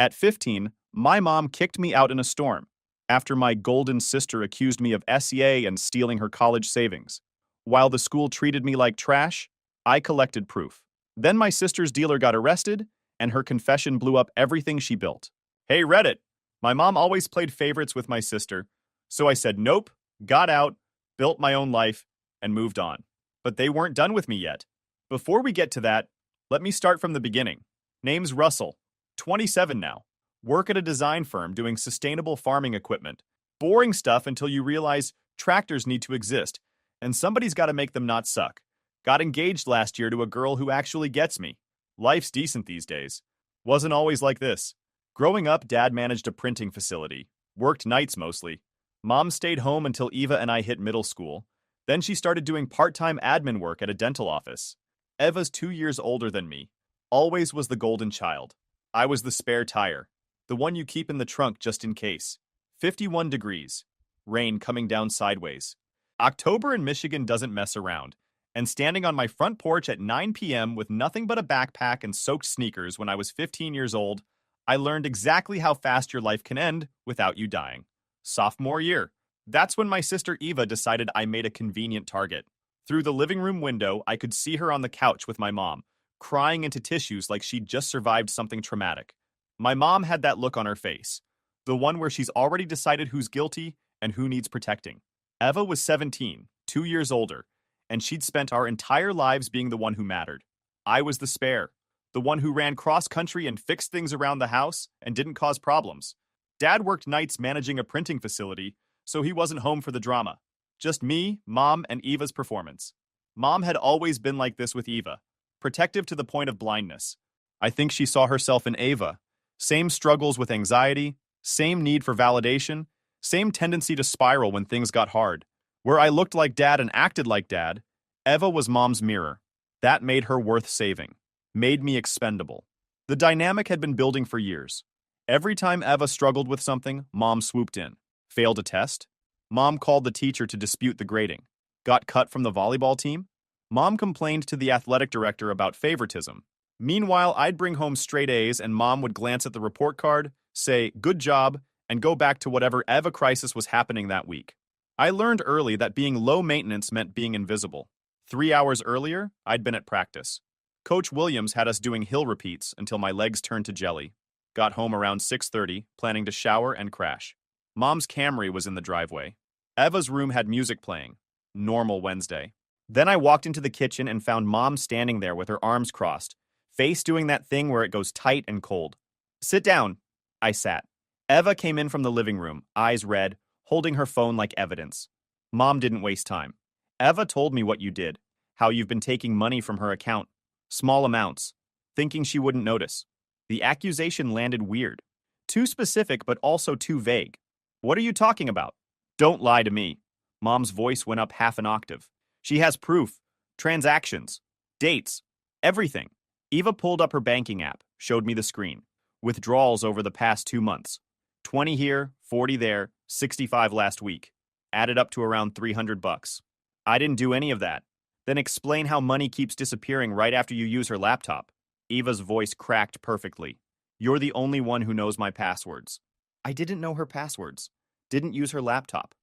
At 15, my mom kicked me out in a storm after my golden sister accused me of SEA and stealing her college savings. While the school treated me like trash, I collected proof. Then my sister's dealer got arrested, and her confession blew up everything she built. Hey, Reddit! My mom always played favorites with my sister, so I said nope, got out, built my own life, and moved on. But they weren't done with me yet. Before we get to that, let me start from the beginning. Name's Russell, 27 now. Work at a design firm doing sustainable farming equipment. Boring stuff until you realize tractors need to exist, and somebody's got to make them not suck. Got engaged last year to a girl who actually gets me. Life's decent these days. Wasn't always like this. Growing up, Dad managed a printing facility. Worked nights mostly. Mom stayed home until Eva and I hit middle school. Then she started doing part-time admin work at a dental office. Eva's 2 years older than me. Always was the golden child. I was the spare tire. The one you keep in the trunk just in case. 51 degrees. Rain coming down sideways. October in Michigan doesn't mess around. And standing on my front porch at 9 p.m. with nothing but a backpack and soaked sneakers when I was 15 years old, I learned exactly how fast your life can end without you dying. Sophomore year. That's when my sister Eva decided I made a convenient target. Through the living room window, I could see her on the couch with my mom, crying into tissues like she'd just survived something traumatic. My mom had that look on her face, the one where she's already decided who's guilty and who needs protecting. Eva was 17, 2 years older, and she'd spent our entire lives being the one who mattered. I was the spare, the one who ran cross-country and fixed things around the house and didn't cause problems. Dad worked nights managing a printing facility, so he wasn't home for the drama. Just me, Mom, and Eva's performance. Mom had always been like this with Eva, protective to the point of blindness. I think she saw herself in Eva. Same struggles with anxiety, same need for validation, same tendency to spiral when things got hard. Where I looked like Dad and acted like Dad, Eva was Mom's mirror. That made her worth saving. Made me expendable. The dynamic had been building for years. Every time Eva struggled with something, Mom swooped in. Failed a test? Mom called the teacher to dispute the grading. Got cut from the volleyball team? Mom complained to the athletic director about favoritism. Meanwhile, I'd bring home straight A's and Mom would glance at the report card, say, "Good job," and go back to whatever Eva crisis was happening that week. I learned early that being low maintenance meant being invisible. 3 hours earlier, I'd been at practice. Coach Williams had us doing hill repeats until my legs turned to jelly. Got home around 6:30, planning to shower and crash. Mom's Camry was in the driveway. Eva's room had music playing. Normal Wednesday. Then I walked into the kitchen and found Mom standing there with her arms crossed, face doing that thing where it goes tight and cold. "Sit down." I sat. Eva came in from the living room, eyes red, holding her phone like evidence. Mom didn't waste time. "Eva told me what you did, how you've been taking money from her account. Small amounts, thinking she wouldn't notice." The accusation landed weird. Too specific, but also too vague. "What are you talking about?" "Don't lie to me." Mom's voice went up half an octave. "She has proof, transactions, dates, everything." Eva pulled up her banking app, showed me the screen. Withdrawals over the past 2 months. 20 here, 40 there, 65 last week. Added up to around $300. I didn't do any of that. Then explain how money keeps disappearing right after you use her laptop. Eva's voice cracked perfectly. "You're the only one who knows my passwords." I didn't know her passwords. Didn't use her laptop.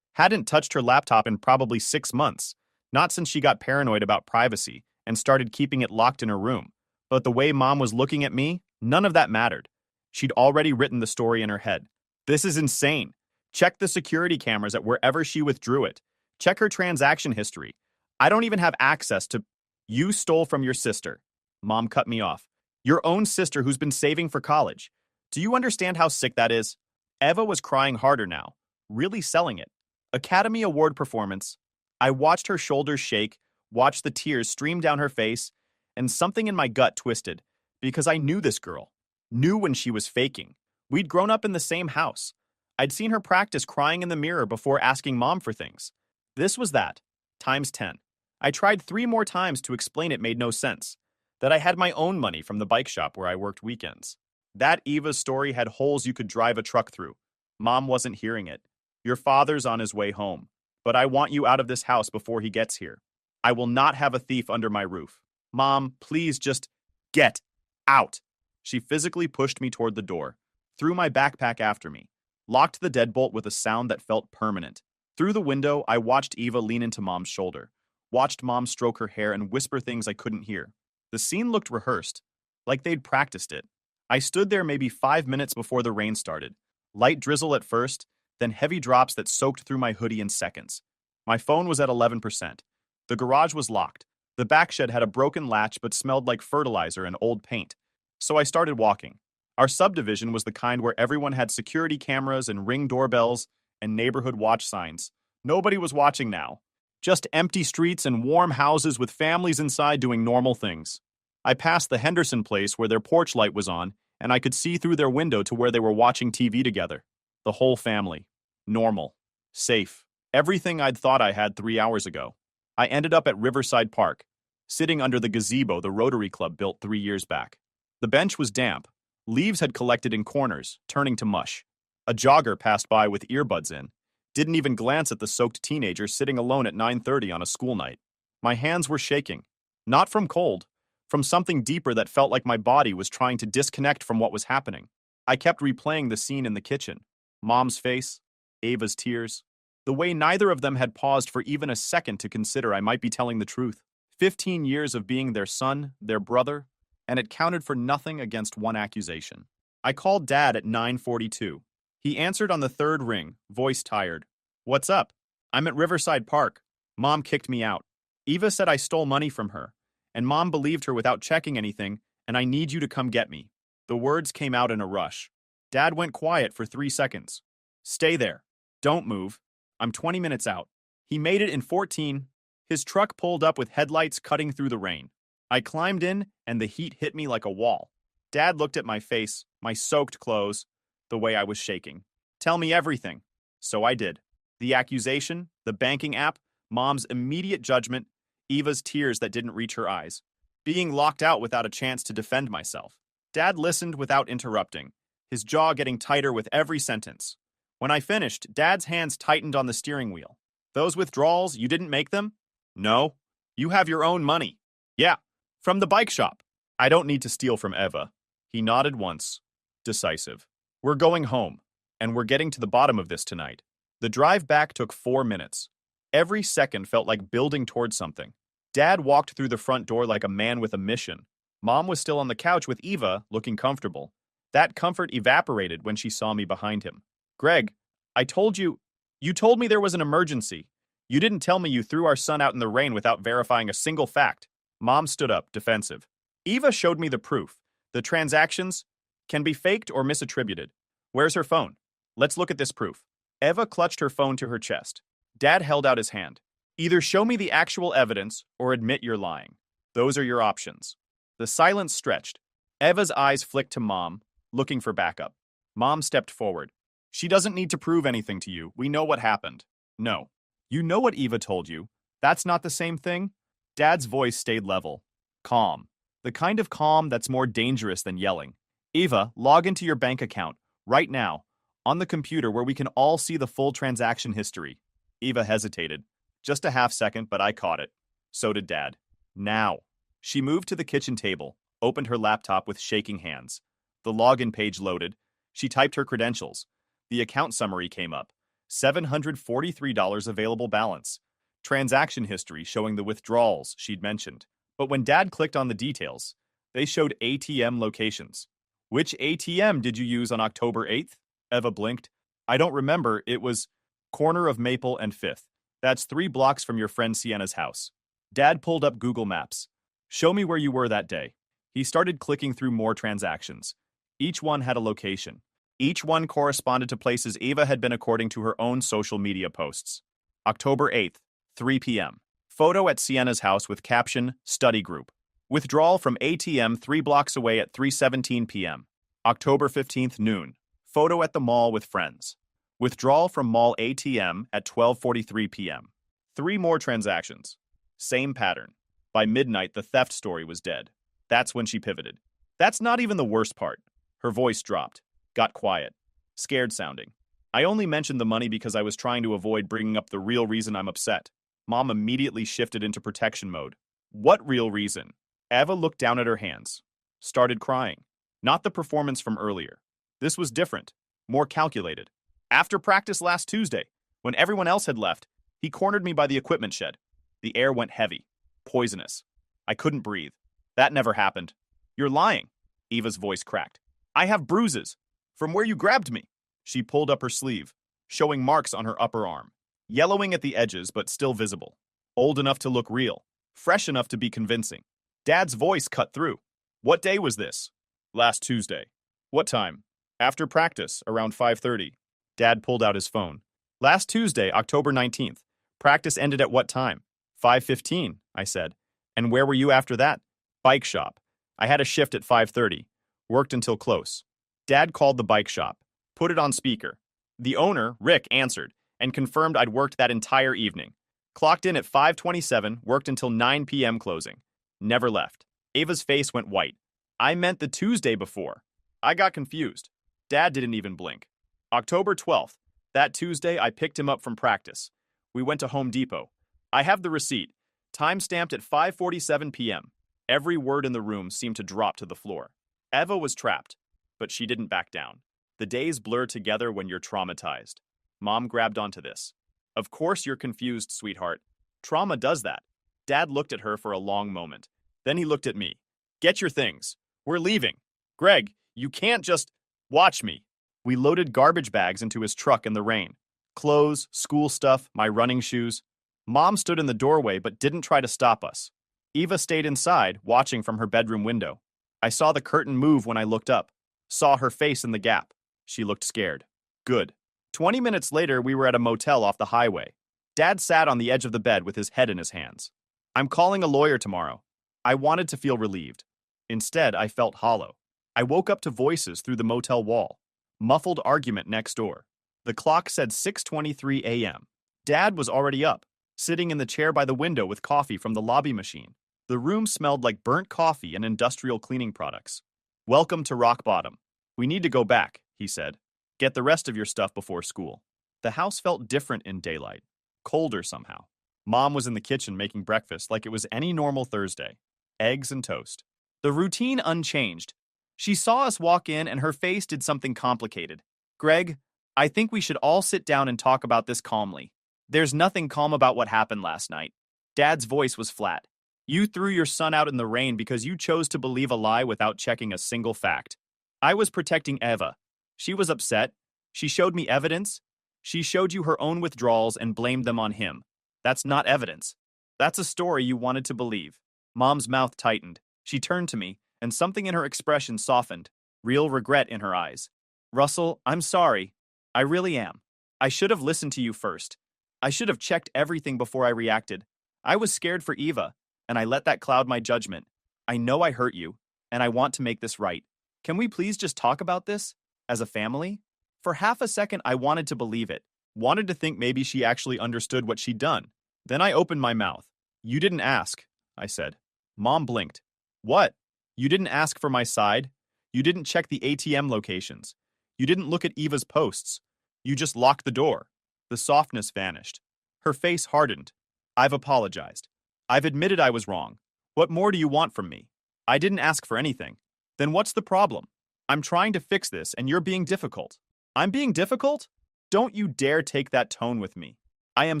Hadn't touched her laptop in probably 6 months. Not since she got paranoid about privacy and started keeping it locked in her room. But the way Mom was looking at me, none of that mattered. She'd already written the story in her head. This is insane. Check the security cameras at wherever she withdrew it. Check her transaction history. I don't even have access to... You stole from your sister. Mom cut me off. Your own sister who's been saving for college. Do you understand how sick that is? Eva was crying harder now, really selling it. Academy Award performance. I watched her shoulders shake, watched the tears stream down her face, and something in my gut twisted, because I knew this girl. Knew when she was faking. We'd grown up in the same house. I'd seen her practice crying in the mirror before asking Mom for things. This was that, times 10. I tried 3 more times to explain it made no sense. That I had my own money from the bike shop where I worked weekends. That Eva's story had holes you could drive a truck through. Mom wasn't hearing it. Your father's on his way home. But I want you out of this house before he gets here. I will not have a thief under my roof. Mom, please just get out. She physically pushed me toward the door, threw my backpack after me, locked the deadbolt with a sound that felt permanent. Through the window, I watched Eva lean into Mom's shoulder, watched Mom stroke her hair and whisper things I couldn't hear. The scene looked rehearsed, like they'd practiced it. I stood there maybe 5 minutes before the rain started. Light drizzle at first, then heavy drops that soaked through my hoodie in seconds. My phone was at 11%. The garage was locked. The back shed had a broken latch but smelled like fertilizer and old paint. So I started walking. Our subdivision was the kind where everyone had security cameras and Ring doorbells and neighborhood watch signs. Nobody was watching now. Just empty streets and warm houses with families inside doing normal things. I passed the Henderson place where their porch light was on, and I could see through their window to where they were watching TV together. The whole family. Normal. Safe. Everything I'd thought I had 3 hours ago. I ended up at Riverside Park, sitting under the gazebo the Rotary Club built 3 years back. The bench was damp. Leaves had collected in corners, turning to mush. A jogger passed by with earbuds in. Didn't even glance at the soaked teenager sitting alone at 9:30 on a school night. My hands were shaking. Not from cold, from something deeper that felt like my body was trying to disconnect from what was happening. I kept replaying the scene in the kitchen. Mom's face, Ava's tears. The way neither of them had paused for even a second to consider I might be telling the truth. 15 years of being their son, their brother, and it counted for nothing against one accusation. I called Dad at 9:42. He answered on the third ring, voice tired. "What's up? I'm at Riverside Park. Mom kicked me out. Eva said I stole money from her, and Mom believed her without checking anything, and I need you to come get me." The words came out in a rush. Dad went quiet for 3 seconds. "Stay there. Don't move. I'm 20 minutes out." He made it in 14. His truck pulled up with headlights cutting through the rain. I climbed in, and the heat hit me like a wall. Dad looked at my face, my soaked clothes, the way I was shaking. "Tell me everything." So I did. The accusation, the banking app, Mom's immediate judgment, Eva's tears that didn't reach her eyes. Being locked out without a chance to defend myself. Dad listened without interrupting, his jaw getting tighter with every sentence. When I finished, Dad's hands tightened on the steering wheel. "Those withdrawals, you didn't make them?" "No. You have your own money." "Yeah. From the bike shop." "I don't need to steal from Eva." He nodded once. Decisive. "We're going home, and we're getting to the bottom of this tonight." The drive back took 4 minutes. Every second felt like building towards something. Dad walked through the front door like a man with a mission. Mom was still on the couch with Eva, looking comfortable. That comfort evaporated when she saw me behind him. "Greg, I told you... You told me there was an emergency. You didn't tell me you threw our son out in the rain without verifying a single fact." Mom stood up, defensive. "Eva showed me the proof. The transactions can be faked or misattributed. Where's her phone? Let's look at this proof." Eva clutched her phone to her chest. Dad held out his hand. "Either show me the actual evidence or admit you're lying. Those are your options." The silence stretched. Eva's eyes flicked to Mom, looking for backup. Mom stepped forward. "She doesn't need to prove anything to you. We know what happened." "No. You know what Eva told you. That's not the same thing?" Dad's voice stayed level. Calm. The kind of calm that's more dangerous than yelling. "Eva, log into your bank account, right now, on the computer where we can all see the full transaction history." Eva hesitated. Just a half second, but I caught it. So did Dad. "Now." She moved to the kitchen table, opened her laptop with shaking hands. The login page loaded. She typed her credentials. The account summary came up. $743 available balance. Transaction history showing the withdrawals she'd mentioned. But when Dad clicked on the details, they showed ATM locations. "Which ATM did you use on October 8th? Eva blinked. "I don't remember. It was corner of Maple and 5th. That's 3 blocks from your friend Sienna's house." Dad pulled up Google Maps. "Show me where you were that day." He started clicking through more transactions. Each one had a location. Each one corresponded to places Eva had been according to her own social media posts. October 8th, 3 p.m. Photo at Sienna's house with caption, "Study Group." Withdrawal from ATM 3 blocks away at 3:17 p.m. October 15th, noon. Photo at the mall with friends. Withdrawal from mall ATM at 12:43 p.m. 3 more transactions. Same pattern. By midnight, the theft story was dead. That's when she pivoted. "That's not even the worst part." Her voice dropped. Got quiet. Scared sounding. "I only mentioned the money because I was trying to avoid bringing up the real reason I'm upset." Mom immediately shifted into protection mode. "What real reason?" Eva looked down at her hands. Started crying. Not the performance from earlier. This was different, more calculated. After practice last Tuesday, when everyone else had left, he cornered me by the equipment shed. The air went heavy, poisonous. I couldn't breathe. That never happened. You're lying. Eva's voice cracked. I have bruises. From where you grabbed me. She pulled up her sleeve, showing marks on her upper arm, yellowing at the edges but still visible. Old enough to look real, fresh enough to be convincing. Dad's voice cut through. What day was this? Last Tuesday. What time? After practice, around 5:30. Dad pulled out his phone. Last Tuesday, October 19th. Practice ended at what time? 5:15, I said. And where were you after that? Bike shop. I had a shift at 5:30. Worked until close. Dad called the bike shop. Put it on speaker. The owner, Rick, answered and confirmed I'd worked that entire evening. Clocked in at 5:27, worked until 9 p.m. closing. Never left. Ava's face went white. I meant the Tuesday before. I got confused. Dad didn't even blink. October 12th. That Tuesday, I picked him up from practice. We went to Home Depot. I have the receipt. Time stamped at 5:47 p.m. Every word in the room seemed to drop to the floor. Eva was trapped, but she didn't back down. The days blur together when you're traumatized. Mom grabbed onto this. Of course you're confused, sweetheart. Trauma does that. Dad looked at her for a long moment. Then he looked at me. Get your things. We're leaving. Greg, you can't just watch me. We loaded garbage bags into his truck in the rain. Clothes, school stuff, my running shoes. Mom stood in the doorway but didn't try to stop us. Eva stayed inside, watching from her bedroom window. I saw the curtain move when I looked up. Saw her face in the gap. She looked scared. Good. 20 minutes later, we were at a motel off the highway. Dad sat on the edge of the bed with his head in his hands. I'm calling a lawyer tomorrow. I wanted to feel relieved. Instead, I felt hollow. I woke up to voices through the motel wall. Muffled argument next door. The clock said 6:23 a.m. Dad was already up, sitting in the chair by the window with coffee from the lobby machine. The room smelled like burnt coffee and industrial cleaning products. Welcome to rock bottom. We need to go back, he said. Get the rest of your stuff before school. The house felt different in daylight. Colder somehow. Mom was in the kitchen making breakfast like it was any normal Thursday. Eggs and toast. The routine unchanged. She saw us walk in and her face did something complicated. Greg, I think we should all sit down and talk about this calmly. There's nothing calm about what happened last night. Dad's voice was flat. You threw your son out in the rain because you chose to believe a lie without checking a single fact. I was protecting Eva. She was upset. She showed me evidence. She showed you her own withdrawals and blamed them on him. That's not evidence. That's a story you wanted to believe. Mom's mouth tightened. She turned to me, and something in her expression softened. Real regret in her eyes. Russell, I'm sorry. I really am. I should have listened to you first. I should have checked everything before I reacted. I was scared for Eva, and I let that cloud my judgment. I know I hurt you, and I want to make this right. Can we please just talk about this? As a family? For half a second, I wanted to believe it. Wanted to think maybe she actually understood what she'd done. Then I opened my mouth. You didn't ask, I said. Mom blinked. What? You didn't ask for my side? You didn't check the ATM locations. You didn't look at Eva's posts. You just locked the door. The softness vanished. Her face hardened. I've apologized. I've admitted I was wrong. What more do you want from me? I didn't ask for anything. Then what's the problem? I'm trying to fix this and you're being difficult. I'm being difficult? Don't you dare take that tone with me. I am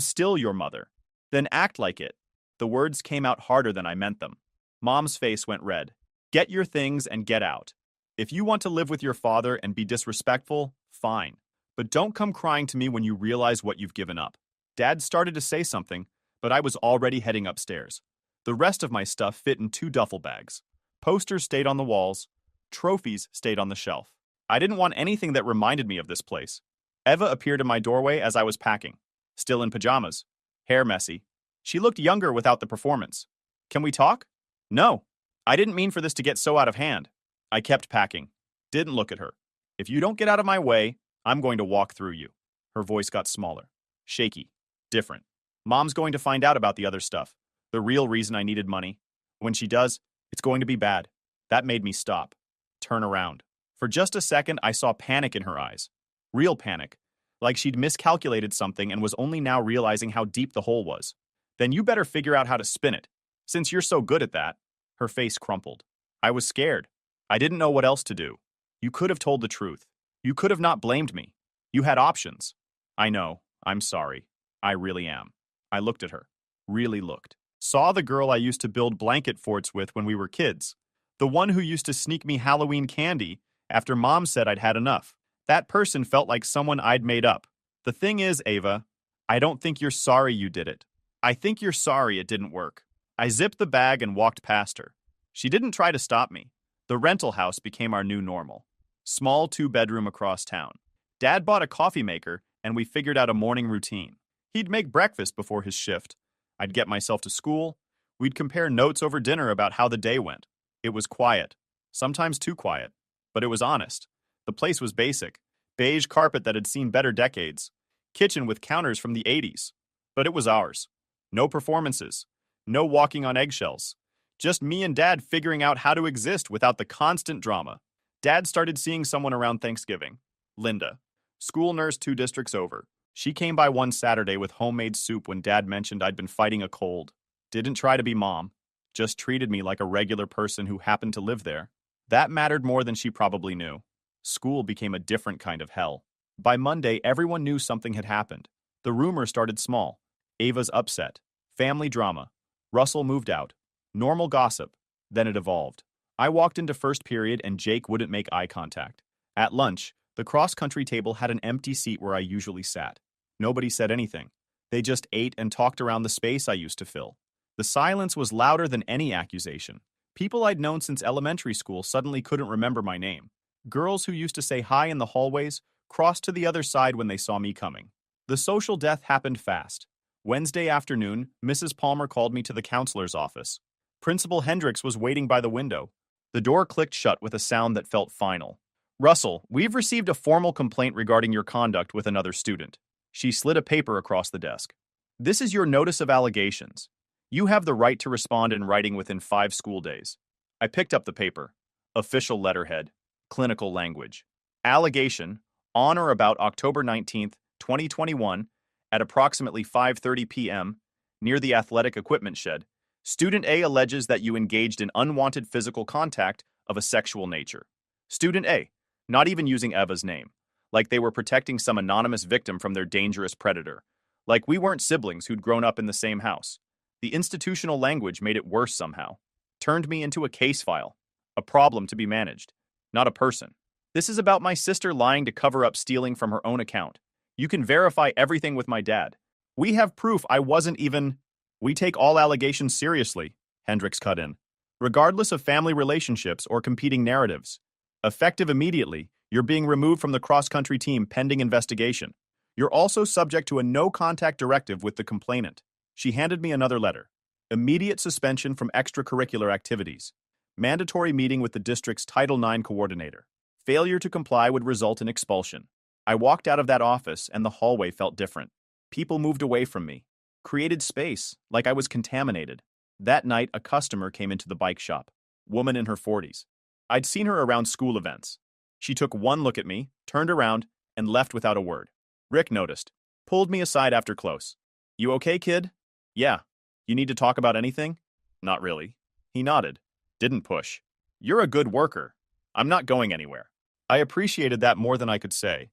still your mother. Then act like it. The words came out harder than I meant them. Mom's face went red. Get your things and get out. If you want to live with your father and be disrespectful, fine. But don't come crying to me when you realize what you've given up. Dad started to say something, but I was already heading upstairs. The rest of my stuff fit in 2 duffel bags. Posters stayed on the walls. Trophies stayed on the shelf. I didn't want anything that reminded me of this place. Eva appeared in my doorway as I was packing. Still in pajamas. Hair messy. She looked younger without the performance. Can we talk? No. I didn't mean for this to get so out of hand. I kept packing. Didn't look at her. If you don't get out of my way, I'm going to walk through you. Her voice got smaller. Shaky. Different. Mom's going to find out about the other stuff. The real reason I needed money. When she does, it's going to be bad. That made me stop. Turn around. For just a second, I saw panic in her eyes. Real panic. Like she'd miscalculated something and was only now realizing how deep the hole was. Then you better figure out how to spin it. Since you're so good at that. Her face crumpled. I was scared. I didn't know what else to do. You could have told the truth. You could have not blamed me. You had options. I know. I'm sorry. I really am. I looked at her. Really looked. Saw the girl I used to build blanket forts with when we were kids. The one who used to sneak me Halloween candy after Mom said I'd had enough. That person felt like someone I'd made up. The thing is, Ava, I don't think you're sorry you did it. I think you're sorry it didn't work. I zipped the bag and walked past her. She didn't try to stop me. The rental house became our new normal. Small 2-bedroom across town. Dad bought a coffee maker and we figured out a morning routine. He'd make breakfast before his shift. I'd get myself to school. We'd compare notes over dinner about how the day went. It was quiet. Sometimes too quiet. But it was honest. The place was basic. Beige carpet that had seen better decades. Kitchen with counters from the 80s. But it was ours. No performances. No walking on eggshells. Just me and Dad figuring out how to exist without the constant drama. Dad started seeing someone around Thanksgiving. Linda. School nurse 2 districts over. She came by one Saturday with homemade soup when Dad mentioned I'd been fighting a cold. Didn't try to be Mom. Just treated me like a regular person who happened to live there. That mattered more than she probably knew. School became a different kind of hell. By Monday, everyone knew something had happened. The rumor started small. Ava's upset. Family drama. Russell moved out. Normal gossip. Then it evolved. I walked into first period and Jake wouldn't make eye contact. At lunch, the cross-country table had an empty seat where I usually sat. Nobody said anything. They just ate and talked around the space I used to fill. The silence was louder than any accusation. People I'd known since elementary school suddenly couldn't remember my name. Girls who used to say hi in the hallways crossed to the other side when they saw me coming. The social death happened fast. Wednesday afternoon, Mrs. Palmer called me to the counselor's office. Principal Hendricks was waiting by the window. The door clicked shut with a sound that felt final. Russell, we've received a formal complaint regarding your conduct with another student. She slid a paper across the desk. This is your notice of allegations. You have the right to respond in writing within 5 school days. I picked up the paper. Official letterhead. Clinical language. Allegation, on or about October 19th, 2021, at approximately 5:30 p.m., near the athletic equipment shed, Student A alleges that you engaged in unwanted physical contact of a sexual nature. Student A, not even using Eva's name, like they were protecting some anonymous victim from their dangerous predator, like we weren't siblings who'd grown up in the same house. The institutional language made it worse somehow. Turned me into a case file, a problem to be managed, not a person. This is about my sister lying to cover up stealing from her own account. You can verify everything with my dad. We have proof I wasn't even... We take all allegations seriously, Hendricks cut in, regardless of family relationships or competing narratives. Effective immediately, you're being removed from the cross-country team pending investigation. You're also subject to a no-contact directive with the complainant. She handed me another letter. Immediate suspension from extracurricular activities. Mandatory meeting with the district's Title IX coordinator. Failure to comply would result in expulsion. I walked out of that office and the hallway felt different. People moved away from me. Created space, like I was contaminated. That night, a customer came into the bike shop. Woman in her 40s. I'd seen her around school events. She took one look at me, turned around, and left without a word. Rick noticed. Pulled me aside after close. You okay, kid? Yeah. You need to talk about anything? Not really. He nodded. Didn't push. You're a good worker. I'm not going anywhere. I appreciated that more than I could say.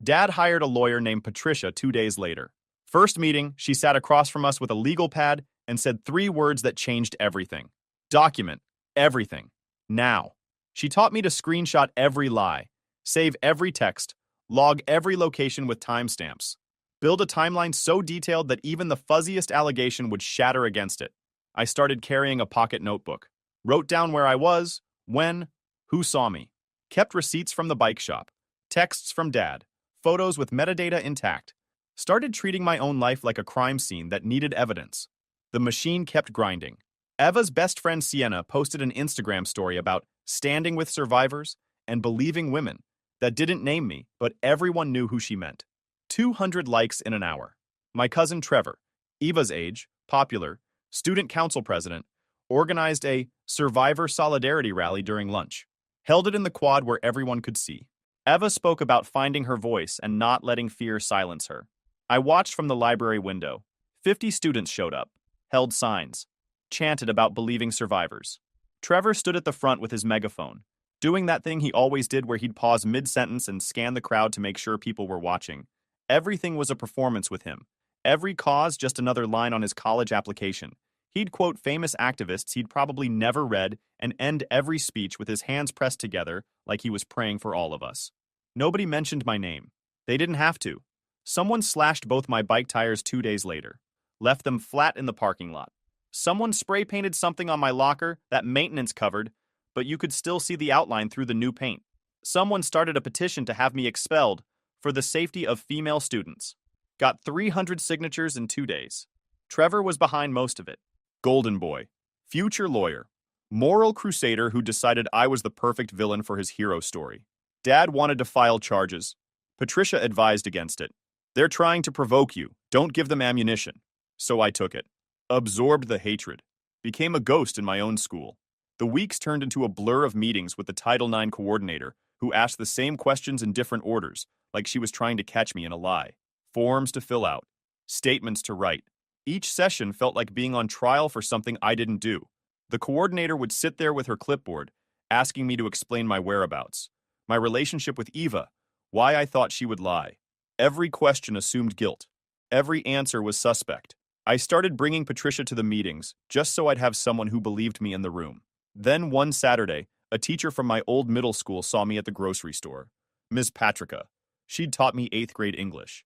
Dad hired a lawyer named Patricia 2 days later. First meeting, she sat across from us with a legal pad and said 3 words that changed everything. Document. Everything. Now. She taught me to screenshot every lie, save every text, log every location with timestamps, build a timeline so detailed that even the fuzziest allegation would shatter against it. I started carrying a pocket notebook, wrote down where I was, when, who saw me, kept receipts from the bike shop, texts from Dad, photos with metadata intact, started treating my own life like a crime scene that needed evidence. The machine kept grinding. Eva's best friend Sienna posted an Instagram story about standing with survivors and believing women that didn't name me, but everyone knew who she meant. 200 likes in an hour. My cousin Trevor, Eva's age, popular, student council president, organized a survivor solidarity rally during lunch. Held it in the quad where everyone could see. Eva spoke about finding her voice and not letting fear silence her. I watched from the library window. 50 students showed up, held signs, chanted about believing survivors. Trevor stood at the front with his megaphone. Doing that thing he always did where he'd pause mid-sentence and scan the crowd to make sure people were watching. Everything was a performance with him. Every cause just another line on his college application. He'd quote famous activists he'd probably never read and end every speech with his hands pressed together like he was praying for all of us. Nobody mentioned my name. They didn't have to. Someone slashed both my bike tires 2 days later. Left them flat in the parking lot. Someone spray painted something on my locker that maintenance covered, but you could still see the outline through the new paint. Someone started a petition to have me expelled for the safety of female students. Got 300 signatures in 2 days. Trevor was behind most of it. Golden boy. Future lawyer. Moral crusader who decided I was the perfect villain for his hero story. Dad wanted to file charges. Patricia advised against it. They're trying to provoke you. Don't give them ammunition. So I took it. Absorbed the hatred. Became a ghost in my own school. The weeks turned into a blur of meetings with the Title IX coordinator, who asked the same questions in different orders, like she was trying to catch me in a lie. Forms to fill out. Statements to write. Each session felt like being on trial for something I didn't do. The coordinator would sit there with her clipboard, asking me to explain my whereabouts, my relationship with Eva, why I thought she would lie. Every question assumed guilt. Every answer was suspect. I started bringing Patricia to the meetings, just so I'd have someone who believed me in the room. Then one Saturday, a teacher from my old middle school saw me at the grocery store. Ms. Patrica. She'd taught me 8th grade English.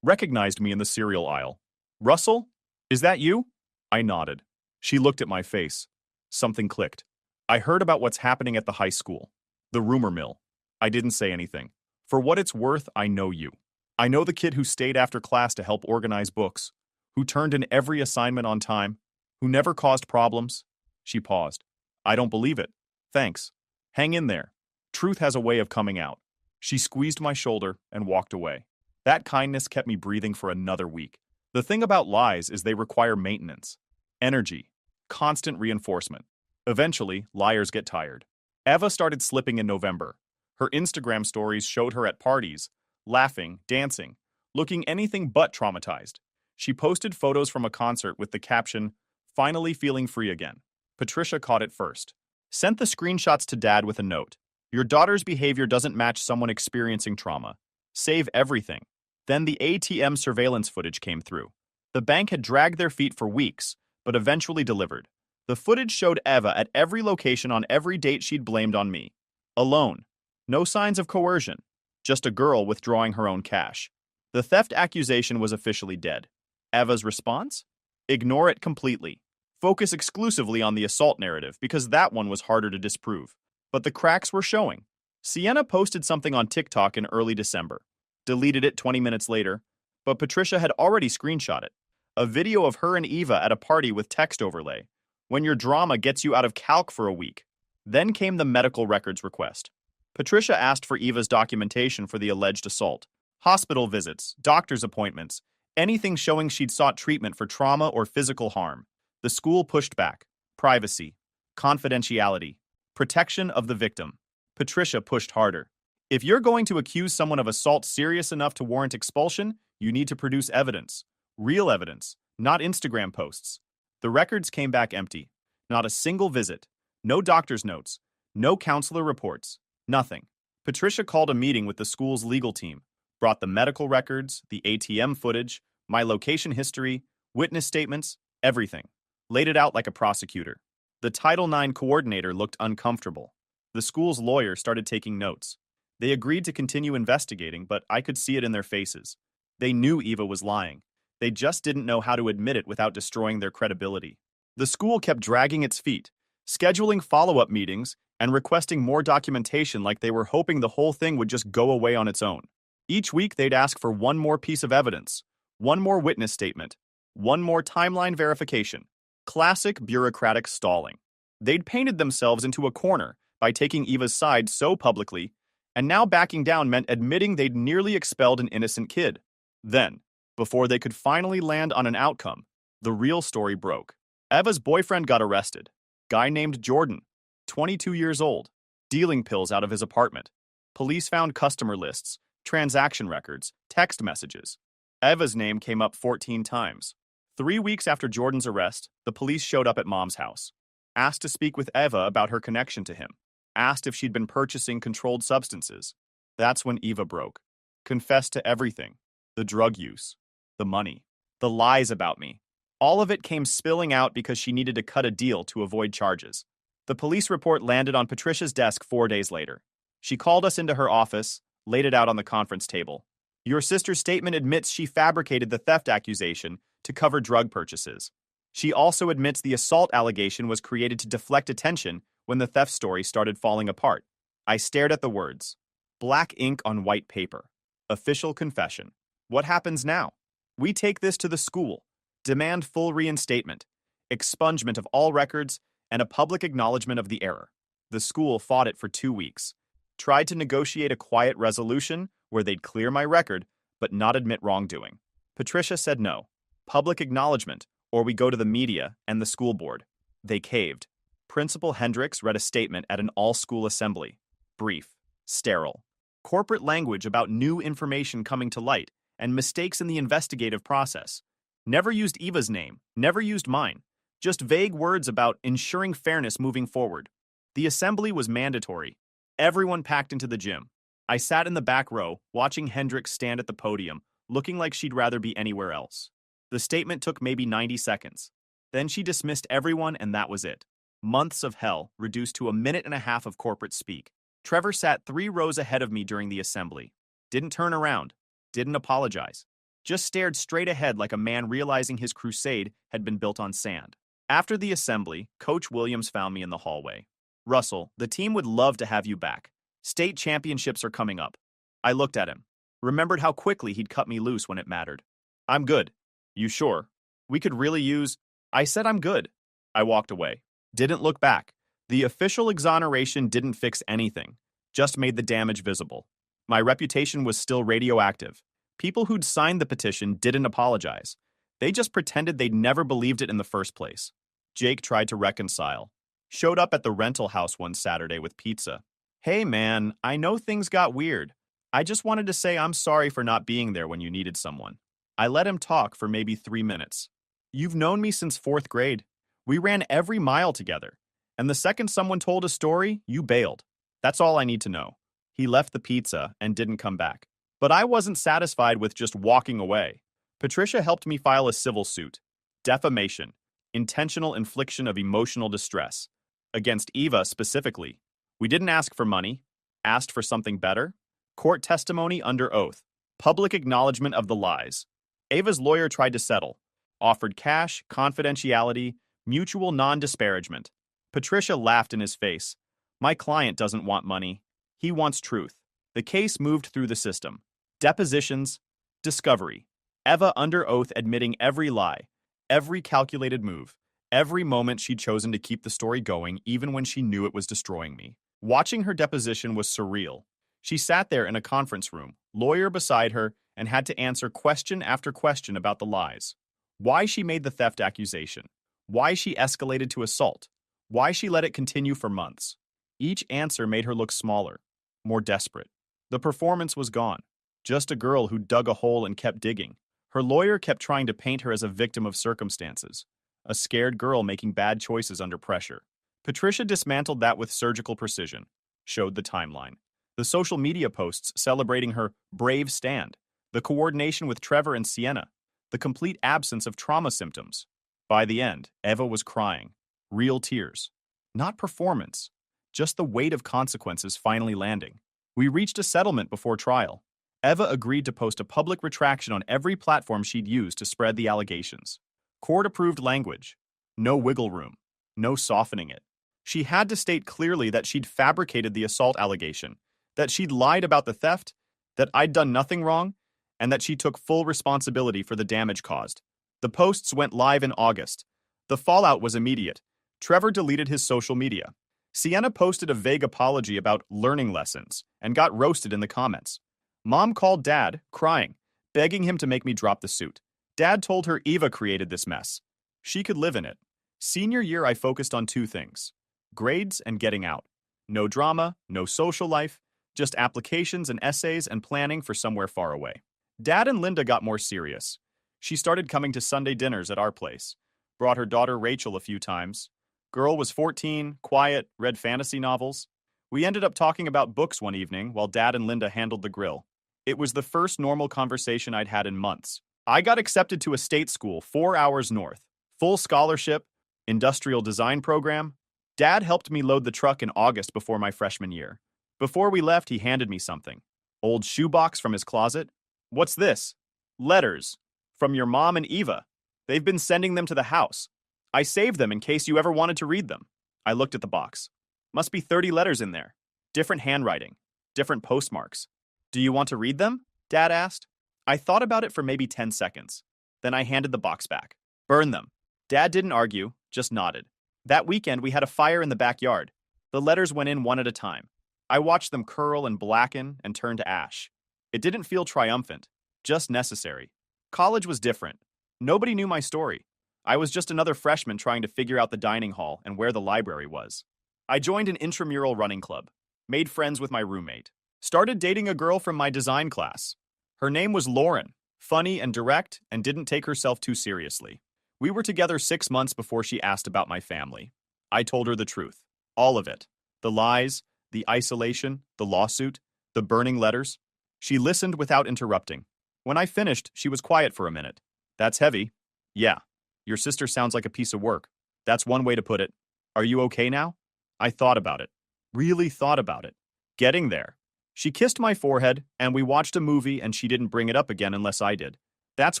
Recognized me in the cereal aisle. Russell? Is that you? I nodded. She looked at my face. Something clicked. I heard about what's happening at the high school. The rumor mill. I didn't say anything. For what it's worth, I know you. I know the kid who stayed after class to help organize books, who turned in every assignment on time, who never caused problems. She paused. I don't believe it. Thanks. Hang in there. Truth has a way of coming out. She squeezed my shoulder and walked away. That kindness kept me breathing for another week. The thing about lies is they require maintenance, energy, constant reinforcement. Eventually, liars get tired. Eva started slipping in November. Her Instagram stories showed her at parties, laughing, dancing, looking anything but traumatized. She posted photos from a concert with the caption, "Finally feeling free again." Patricia caught it first. Sent the screenshots to Dad with a note. Your daughter's behavior doesn't match someone experiencing trauma. Save everything. Then the ATM surveillance footage came through. The bank had dragged their feet for weeks, but eventually delivered. The footage showed Eva at every location on every date she'd blamed on me. Alone. No signs of coercion. Just a girl withdrawing her own cash. The theft accusation was officially dead. Eva's response? Ignore it completely. Focus exclusively on the assault narrative because that one was harder to disprove. But the cracks were showing. Sienna posted something on TikTok in early December. Deleted it 20 minutes later, but Patricia had already screenshot it. A video of her and Eva at a party with text overlay. When your drama gets you out of calc for a week. Then came the medical records request. Patricia asked for Eva's documentation for the alleged assault. Hospital visits, doctor's appointments, anything showing she'd sought treatment for trauma or physical harm. The school pushed back. Privacy, confidentiality, protection of the victim. Patricia pushed harder. If you're going to accuse someone of assault serious enough to warrant expulsion, you need to produce evidence. Real evidence, not Instagram posts. The records came back empty. Not a single visit. No doctor's notes. No counselor reports. Nothing. Patricia called a meeting with the school's legal team, brought the medical records, the ATM footage, my location history, witness statements, everything. Laid it out like a prosecutor. The Title IX coordinator looked uncomfortable. The school's lawyer started taking notes. They agreed to continue investigating, but I could see it in their faces. They knew Eva was lying. They just didn't know how to admit it without destroying their credibility. The school kept dragging its feet, scheduling follow-up meetings and requesting more documentation like they were hoping the whole thing would just go away on its own. Each week they'd ask for one more piece of evidence, one more witness statement, one more timeline verification. Classic bureaucratic stalling. They'd painted themselves into a corner by taking Eva's side so publicly, and now backing down meant admitting they'd nearly expelled an innocent kid. Then, before they could finally land on an outcome, the real story broke. Eva's boyfriend got arrested. Guy named Jordan, 22 years old, dealing pills out of his apartment. Police found customer lists, transaction records, text messages. Eva's name came up 14 times. 3 weeks after Jordan's arrest, the police showed up at Mom's house, asked to speak with Eva about her connection to him. asked if she'd been purchasing controlled substances. That's when Eva broke. Confessed to everything. The drug use, the money, the lies about me. All of it came spilling out because she needed to cut a deal to avoid charges. The police report landed on Patricia's desk 4 days later. She called us into her office, laid it out on the conference table. Your sister's statement admits she fabricated the theft accusation to cover drug purchases. She also admits the assault allegation was created to deflect attention when the theft story started falling apart. I stared at the words. Black ink on white paper. Official confession. What happens now? We take this to the school, demand full reinstatement, expungement of all records, and a public acknowledgement of the error. The school fought it for 2 weeks, tried to negotiate a quiet resolution where they'd clear my record but not admit wrongdoing. Patricia said no. Public acknowledgement, or we go to the media and the school board. They caved. Principal Hendricks read a statement at an all-school assembly. Brief, sterile. Corporate language about new information coming to light and mistakes in the investigative process. Never used Eva's name, never used mine. Just vague words about ensuring fairness moving forward. The assembly was mandatory. Everyone packed into the gym. I sat in the back row, watching Hendricks stand at the podium, looking like she'd rather be anywhere else. The statement took maybe 90 seconds. Then she dismissed everyone and that was it. Months of hell, reduced to a minute and a half of corporate speak. Trevor sat 3 rows ahead of me during the assembly. Didn't turn around. Didn't apologize. Just stared straight ahead like a man realizing his crusade had been built on sand. After the assembly, Coach Williams found me in the hallway. Russell, the team would love to have you back. State championships are coming up. I looked at him. Remembered how quickly he'd cut me loose when it mattered. I'm good. You sure? We could really use... I said I'm good. I walked away. Didn't look back. The official exoneration didn't fix anything, just made the damage visible. My reputation was still radioactive. People who'd signed the petition didn't apologize. They just pretended they'd never believed it in the first place. Jake tried to reconcile. Showed up at the rental house one Saturday with pizza. Hey man, I know things got weird. I just wanted to say I'm sorry for not being there when you needed someone. I let him talk for maybe 3 minutes. You've known me since 4th grade. We ran every mile together. And the second someone told a story, you bailed. That's all I need to know. He left the pizza and didn't come back. But I wasn't satisfied with just walking away. Patricia helped me file a civil suit. Defamation. Intentional infliction of emotional distress. Against Eva specifically. We didn't ask for money. Asked for something better. Court testimony under oath. Public acknowledgement of the lies. Eva's lawyer tried to settle. Offered cash, confidentiality, mutual non-disparagement. Patricia laughed in his face. My client doesn't want money. He wants truth. The case moved through the system. Depositions. Discovery. Eva under oath admitting every lie. Every calculated move. Every moment she'd chosen to keep the story going even when she knew it was destroying me. Watching her deposition was surreal. She sat there in a conference room, lawyer beside her, and had to answer question after question about the lies. Why she made the theft accusation. Why she escalated to assault. Why she let it continue for months. Each answer made her look smaller, more desperate. The performance was gone. Just a girl who dug a hole and kept digging. Her lawyer kept trying to paint her as a victim of circumstances. A scared girl making bad choices under pressure. Patricia dismantled that with surgical precision. Showed the timeline. The social media posts celebrating her brave stand. The coordination with Trevor and Sienna. The complete absence of trauma symptoms. By the end, Eva was crying. Real tears. Not performance. Just the weight of consequences finally landing. We reached a settlement before trial. Eva agreed to post a public retraction on every platform she'd used to spread the allegations. Court-approved language. No wiggle room. No softening it. She had to state clearly that she'd fabricated the assault allegation, that she'd lied about the theft, that I'd done nothing wrong, and that she took full responsibility for the damage caused. The posts went live in August. The fallout was immediate. Trevor deleted his social media. Sienna posted a vague apology about learning lessons and got roasted in the comments. Mom called Dad, crying, begging him to make me drop the suit. Dad told her Eva created this mess. She could live in it. Senior year, I focused on 2 things. Grades and getting out. No drama, no social life, just applications and essays and planning for somewhere far away. Dad and Linda got more serious. She started coming to Sunday dinners at our place. Brought her daughter Rachel a few times. Girl was 14, quiet, read fantasy novels. We ended up talking about books one evening while Dad and Linda handled the grill. It was the first normal conversation I'd had in months. I got accepted to a state school 4 hours north. Full scholarship, industrial design program. Dad helped me load the truck in August before my freshman year. Before we left, he handed me something. Old shoebox from his closet. What's this? Letters. From your mom and Eva. They've been sending them to the house. I saved them in case you ever wanted to read them. I looked at the box. Must be 30 letters in there. Different handwriting. Different postmarks. Do you want to read them? Dad asked. I thought about it for maybe 10 seconds. Then I handed the box back. Burn them. Dad didn't argue, just nodded. That weekend, we had a fire in the backyard. The letters went in one at a time. I watched them curl and blacken and turn to ash. It didn't feel triumphant, just necessary. College was different. Nobody knew my story. I was just another freshman trying to figure out the dining hall and where the library was. I joined an intramural running club, made friends with my roommate, started dating a girl from my design class. Her name was Lauren, funny and direct, and didn't take herself too seriously. We were together 6 months before she asked about my family. I told her the truth, all of it. The lies, the isolation, the lawsuit, the burning letters. She listened without interrupting. When I finished, she was quiet for a minute. That's heavy. Yeah. Your sister sounds like a piece of work. That's one way to put it. Are you okay now? I thought about it. Really thought about it. Getting there. She kissed my forehead, and we watched a movie, and she didn't bring it up again unless I did. That's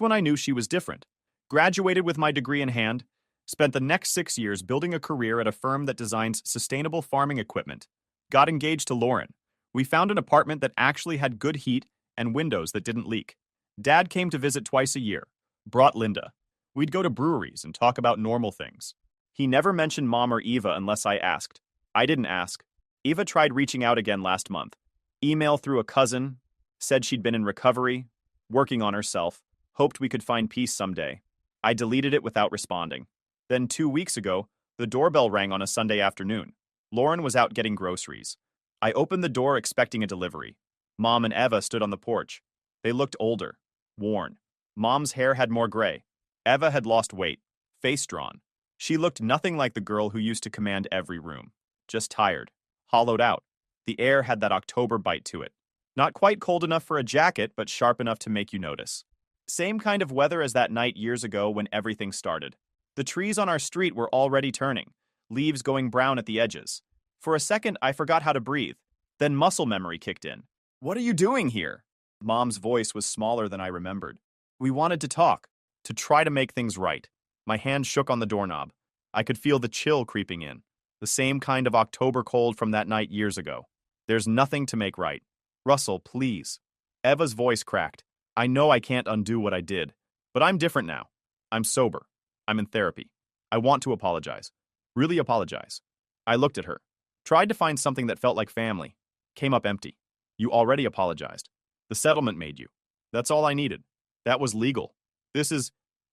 when I knew she was different. Graduated with my degree in hand, spent the next 6 years building a career at a firm that designs sustainable farming equipment. Got engaged to Lauren. We found an apartment that actually had good heat and windows that didn't leak. Dad came to visit twice a year. Brought Linda. We'd go to breweries and talk about normal things. He never mentioned Mom or Eva unless I asked. I didn't ask. Eva tried reaching out again last month. Email through a cousin, said she'd been in recovery, working on herself, hoped we could find peace someday. I deleted it without responding. Then 2 weeks ago, the doorbell rang on a Sunday afternoon. Lauren was out getting groceries. I opened the door expecting a delivery. Mom and Eva stood on the porch. They looked older, worn. Mom's hair had more gray. Eva had lost weight, face drawn. She looked nothing like the girl who used to command every room. Just tired, hollowed out. The air had that October bite to it. Not quite cold enough for a jacket, but sharp enough to make you notice. Same kind of weather as that night years ago when everything started. The trees on our street were already turning, leaves going brown at the edges. For a second, I forgot how to breathe. Then muscle memory kicked in. What are you doing here? Mom's voice was smaller than I remembered. We wanted to talk, to try to make things right. My hand shook on the doorknob. I could feel the chill creeping in. The same kind of October cold from that night years ago. There's nothing to make right. Russell, please. Eva's voice cracked. I know I can't undo what I did, but I'm different now. I'm sober. I'm in therapy. I want to apologize. Really apologize. I looked at her. Tried to find something that felt like family. Came up empty. You already apologized. The settlement made you. That's all I needed. That was legal.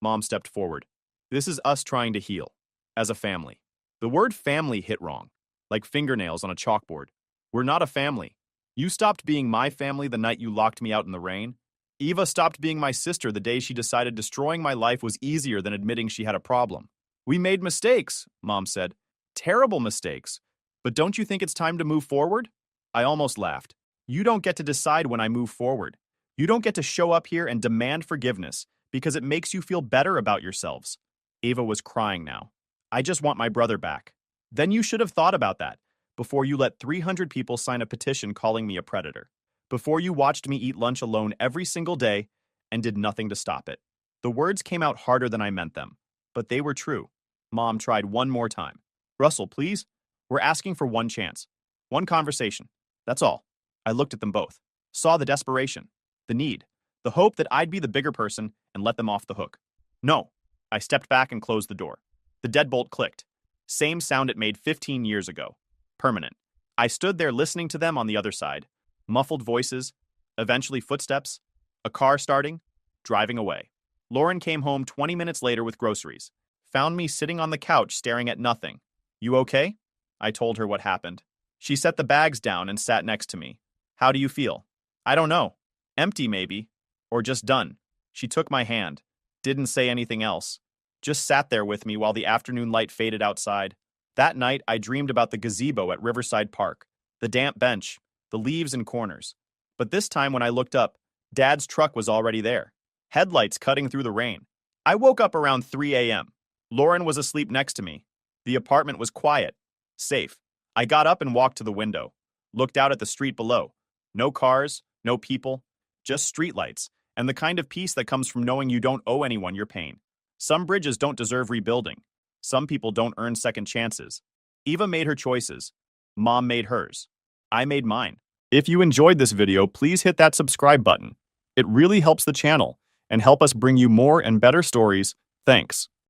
Mom stepped forward. This is us trying to heal. As a family. The word family hit wrong. Like fingernails on a chalkboard. We're not a family. You stopped being my family the night you locked me out in the rain. Eva stopped being my sister the day she decided destroying my life was easier than admitting she had a problem. We made mistakes, Mom said. Terrible mistakes. But don't you think it's time to move forward? I almost laughed. You don't get to decide when I move forward. You don't get to show up here and demand forgiveness because it makes you feel better about yourselves. Eva was crying now. I just want my brother back. Then you should have thought about that before you let 300 people sign a petition calling me a predator. Before you watched me eat lunch alone every single day and did nothing to stop it. The words came out harder than I meant them, but they were true. Mom tried one more time. Russell, please? We're asking for one chance. One conversation. That's all. I looked at them both. Saw the desperation. The need. The hope that I'd be the bigger person and let them off the hook. No. I stepped back and closed the door. The deadbolt clicked. Same sound it made 15 years ago. Permanent. I stood there listening to them on the other side. Muffled voices. Eventually footsteps. A car starting. Driving away. Lauren came home 20 minutes later with groceries. Found me sitting on the couch staring at nothing. You okay? I told her what happened. She set the bags down and sat next to me. How do you feel? I don't know. Empty maybe. Or just done. She took my hand. Didn't say anything else. Just sat there with me while the afternoon light faded outside. That night, I dreamed about the gazebo at Riverside Park, the damp bench, the leaves and corners. But this time when I looked up, Dad's truck was already there, headlights cutting through the rain. I woke up around 3 a.m. Lauren was asleep next to me. The apartment was quiet, safe. I got up and walked to the window, looked out at the street below. No cars, no people, just streetlights, and the kind of peace that comes from knowing you don't owe anyone your pain. Some bridges don't deserve rebuilding. Some people don't earn second chances. Eva made her choices. Mom made hers. I made mine. If you enjoyed this video, please hit that subscribe button. It really helps the channel and help us bring you more and better stories. Thanks.